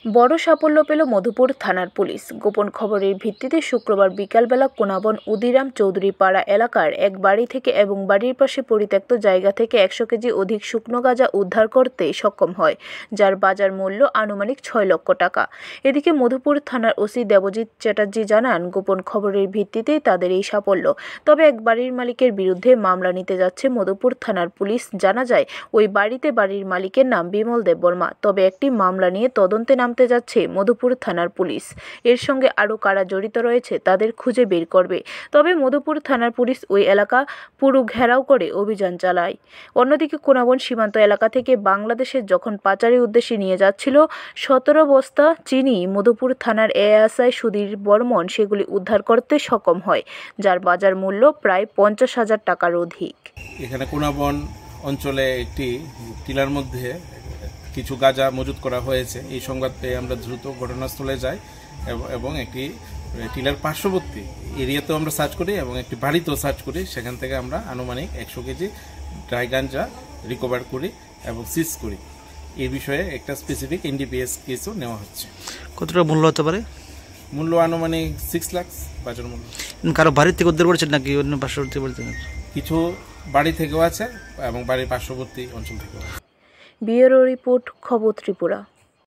বড় সাফল্য পেল মধুপুর থানার পুলিশ। গোপন খবরের ভিত্তিতে শুক্রবার বিকালবেলা কোনাবন উদিরাম চৌধুরী পাড়া এলাকার এক বাড়ি থেকে এবং বাড়ির পাশে পরিত্যক্ত জায়গা থেকে 100 কেজি অধিক শুকনো গাঁজা উদ্ধার করতে সক্ষম হয়, যার বাজার মূল্য আনুমানিক 6 লক্ষ টাকা। এদিকে মধুপুর থানার ওসি দেবজিৎ চ্যাটার্জি জানান, গোপন খবরের ভিত্তিতেই তাদের এই সাফল্য। তবে এক বাড়ির মালিকের বিরুদ্ধে মামলা নিতে যাচ্ছে মধুপুর থানার পুলিশ। জানা যায়, ওই বাড়িতে বাড়ির মালিকের নাম বিমল দেববর্মা। তবে একটি মামলা নিয়ে তদন্তে নামতে যাচ্ছে মধুপুর থানার পুলিশ। এর সঙ্গে আরও কারা জড়িত রয়েছে তাদের খুঁজে বের করবে। তবে মধুপুর থানার পুলিশ ওই এলাকা পুরো ঘেরাও করে অভিযান চালায়। অন্যদিকে কোনাবন সীমান্ত এলাকা থেকে বাংলাদেশে যখন পাচারের উদ্দেশ্যে নিয়ে যাচ্ছিল 17 বস্তা চিনি, মধুপুর থানার এএসআই সুধীর বর্মন সেগুলি উদ্ধার করতে সক্ষম হয়, যার বাজার মূল্য প্রায় 50,000 টাকার অধিক। এখানে কোনাবন অঞ্চলে একটি টিলার মধ্যে কিছু গাঁজা মজুত করা হয়েছে। এই সংবাদ পেয়ে আমরা দ্রুত ঘটনাস্থলে যাই এবং একটি টিলার পার্শ্ববর্তী এরিয়াতেও আমরা সার্চ করি এবং একটি বাড়িতেও সার্চ করি। সেখান থেকে আমরা আনুমানিক 100 কেজি ড্রাই গাঁজা রিকভার করি এবং সিজ করি। এই বিষয়ে একটা স্পেসিফিক এনডিপিএস কেসও নেওয়া হচ্ছে। কতটা মূল্য হতে পারে? মূল্য আনুমানিক 6 লাখ বাজার মূল্য। কারো বাড়ি থেকে উদ্ধার করেছেন নাকি অন্য পার্শ্ববর্তী বাড়িতে? কিছু বাড়ি থেকেও আছে এবং বাড়ির পার্শ্ববর্তী অঞ্চল থেকেও আছে। ব্যুরো রিপোর্ট, খবর ত্রিপুরা।